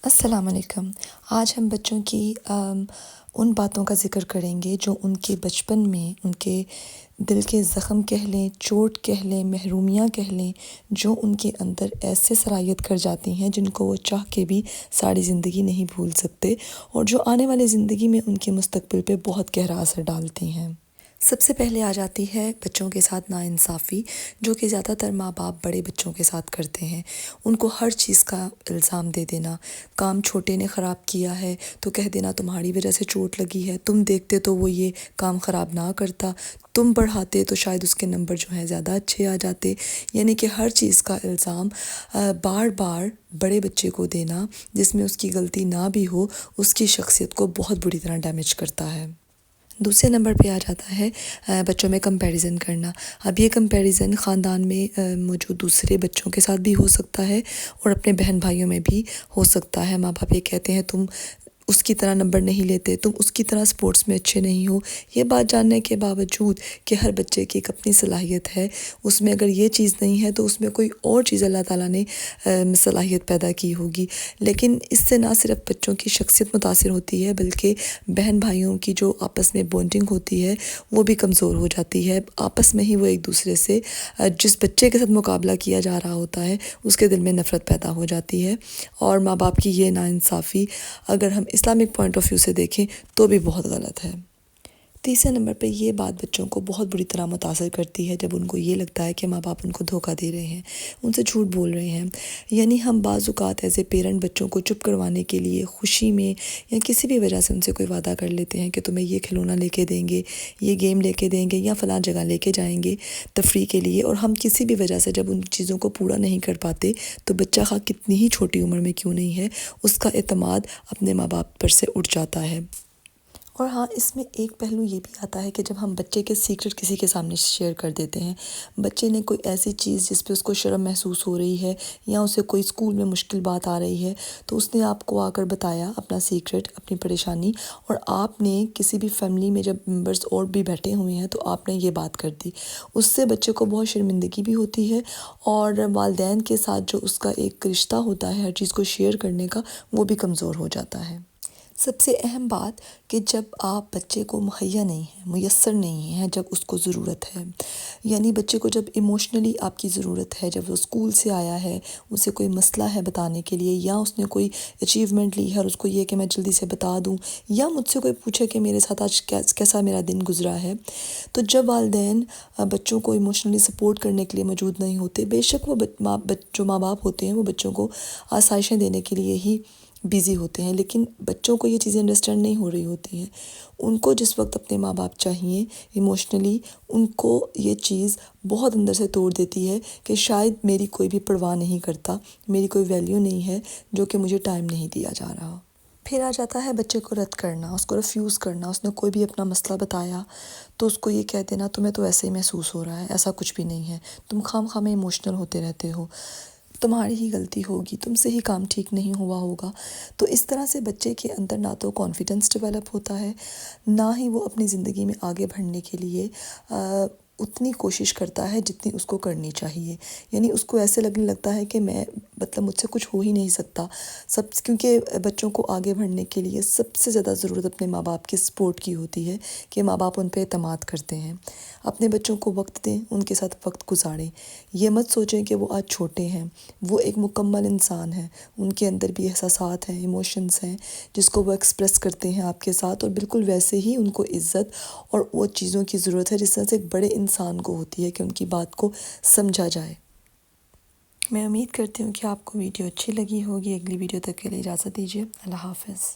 السلام علیکم۔ آج ہم بچوں کی ان باتوں کا ذکر کریں گے جو ان کے بچپن میں ان کے دل کے زخم کہہ لیں، چوٹ کہہ لیں، محرومیاں کہہ لیں، جو ان کے اندر ایسے صلاحیت کر جاتی ہیں جن کو وہ چاہ کے بھی ساری زندگی نہیں بھول سکتے، اور جو آنے والی زندگی میں ان کے مستقبل پہ بہت گہرا اثر ڈالتی ہیں۔ سب سے پہلے آ جاتی ہے بچوں کے ساتھ ناانصافی، جو کہ زیادہ تر ماں باپ بڑے بچوں کے ساتھ کرتے ہیں۔ ان کو ہر چیز کا الزام دے دینا، کام چھوٹے نے خراب کیا ہے تو کہہ دینا تمہاری وجہ سے چوٹ لگی ہے، تم دیکھتے تو وہ یہ کام خراب نہ کرتا، تم پڑھاتے تو شاید اس کے نمبر جو ہیں زیادہ اچھے آ جاتے۔ یعنی کہ ہر چیز کا الزام بار بار بڑے بچے کو دینا، جس میں اس کی غلطی نہ بھی ہو، اس کی شخصیت کو بہت بری طرح ڈیمیج کرتا ہے۔ دوسرے نمبر پہ آ جاتا ہے بچوں میں کمپیریزن کرنا۔ اب یہ کمپیریزن خاندان میں موجود دوسرے بچوں کے ساتھ بھی ہو سکتا ہے اور اپنے بہن بھائیوں میں بھی ہو سکتا ہے۔ ماں باپ یہ کہتے ہیں تم اس کی طرح نمبر نہیں لیتے، تم اس کی طرح سپورٹس میں اچھے نہیں ہو۔ یہ بات جاننے کے باوجود کہ ہر بچے کی ایک اپنی صلاحیت ہے، اس میں اگر یہ چیز نہیں ہے تو اس میں کوئی اور چیز اللہ تعالیٰ نے صلاحیت پیدا کی ہوگی۔ لیکن اس سے نہ صرف بچوں کی شخصیت متاثر ہوتی ہے، بلکہ بہن بھائیوں کی جو آپس میں بونڈنگ ہوتی ہے وہ بھی کمزور ہو جاتی ہے۔ آپس میں ہی وہ ایک دوسرے سے جس بچے کے ساتھ مقابلہ کیا جا رہا ہوتا ہے اس کے دل میں نفرت پیدا ہو جاتی ہے، اور ماں باپ کی یہ ناانصافی اگر ہم اسلامک پوائنٹ آف ویو سے دیکھیں تو بھی بہت غلط ہے۔ تیسرے نمبر پہ یہ بات بچوں کو بہت بری طرح متاثر کرتی ہے جب ان کو یہ لگتا ہے کہ ماں باپ ان کو دھوکہ دے رہے ہیں، ان سے جھوٹ بول رہے ہیں۔ یعنی ہم بعض اوقات ایز اے پیرنٹ بچوں کو چپ کروانے کے لیے خوشی میں یا کسی بھی وجہ سے ان سے کوئی وعدہ کر لیتے ہیں کہ تمہیں یہ کھلونا لے کے دیں گے، یہ گیم لے کے دیں گے، یا فلاں جگہ لے کے جائیں گے تفریح کے لیے، اور ہم کسی بھی وجہ سے جب ان چیزوں کو پورا نہیں کر پاتے تو بچہ خواہ کتنی ہی چھوٹی عمر میں کیوں نہیں ہے، اس کا اعتماد اپنے ماں باپ پر سے اٹھ جاتا ہے۔ اور ہاں، اس میں ایک پہلو یہ بھی آتا ہے کہ جب ہم بچے کے سیکرٹ کسی کے سامنے شیئر کر دیتے ہیں، بچے نے کوئی ایسی چیز جس پہ اس کو شرم محسوس ہو رہی ہے یا اسے کوئی اسکول میں مشکل بات آ رہی ہے، تو اس نے آپ کو آ کر بتایا اپنا سیکرٹ، اپنی پریشانی، اور آپ نے کسی بھی فیملی میں جب ممبرز اور بھی بیٹھے ہوئے ہیں تو آپ نے یہ بات کر دی، اس سے بچے کو بہت شرمندگی بھی ہوتی ہے، اور والدین کے ساتھ جو اس کا ایک رشتہ ہوتا ہے ہر چیز کو شیئر کرنے کا، وہ بھی کمزور ہو جاتا ہے۔ سب سے اہم بات کہ جب آپ بچے کو مہیا نہیں ہیں، میسر نہیں ہیں جب اس کو ضرورت ہے، یعنی بچے کو جب ایموشنلی آپ کی ضرورت ہے، جب وہ اسکول سے آیا ہے، اسے کوئی مسئلہ ہے بتانے کے لیے، یا اس نے کوئی اچیومنٹ لی ہے اور اس کو یہ کہ میں جلدی سے بتا دوں، یا مجھ سے کوئی پوچھے کہ میرے ساتھ آج کیسا میرا دن گزرا ہے، تو جب والدین بچوں کو ایموشنلی سپورٹ کرنے کے لیے موجود نہیں ہوتے، بے شک وہ جو ماں باپ ہوتے ہیں وہ بچوں کو آسائشیں دینے کے لیے ہی بیزی ہوتے ہیں، لیکن بچوں کو یہ چیزیں انڈرسٹینڈ نہیں ہو رہی ہوتی ہیں۔ ان کو جس وقت اپنے ماں باپ چاہیے ایموشنلی، ان کو یہ چیز بہت اندر سے توڑ دیتی ہے کہ شاید میری کوئی بھی پرواہ نہیں کرتا، میری کوئی ویلیو نہیں ہے، جو کہ مجھے ٹائم نہیں دیا جا رہا۔ پھر آ جاتا ہے بچے کو رد کرنا، اس کو ریفیوز کرنا۔ اس نے کوئی بھی اپنا مسئلہ بتایا تو اس کو یہ کہہ دینا تمہیں تو ایسے ہی محسوس ہو رہا ہے، ایسا کچھ بھی نہیں ہے، تم خام خواہ میں ایموشنل ہوتے رہتے ہو، تمہاری ہی غلطی ہوگی، تم سے ہی کام ٹھیک نہیں ہوا ہوگا۔ تو اس طرح سے بچے کے اندر نہ تو کانفیڈنس ڈیولپ ہوتا ہے، نہ ہی وہ اپنی زندگی میں آگے بڑھنے کے لیے اتنی کوشش کرتا ہے جتنی اس کو کرنی چاہیے۔ یعنی اس کو ایسے لگنے لگتا ہے کہ مجھ سے کچھ ہو ہی نہیں سکتا۔ کیونکہ بچوں کو آگے بڑھنے کے لیے سب سے زیادہ ضرورت اپنے ماں باپ کی سپورٹ کی ہوتی ہے، کہ ماں باپ ان پہ اعتماد کرتے ہیں۔ اپنے بچوں کو وقت دیں، ان کے ساتھ وقت گزاریں۔ یہ مت سوچیں کہ وہ آج چھوٹے ہیں، وہ ایک مکمل انسان ہے، ان کے اندر بھی احساسات ہیں، ایموشنز ہیں، جس کو وہ ایکسپریس کرتے ہیں آپ کے ساتھ، اور بالکل ویسے ہی ان کو عزت اور وہ چیزوں کی ضرورت ہے جس طرح سے ایک بڑے انسان کو ہوتی ہے کہ ان کی بات کو سمجھا جائے۔ میں امید کرتی ہوں کہ آپ کو ویڈیو اچھی لگی ہوگی۔ اگلی ویڈیو تک کے لیے اجازت دیجیے۔ اللہ حافظ۔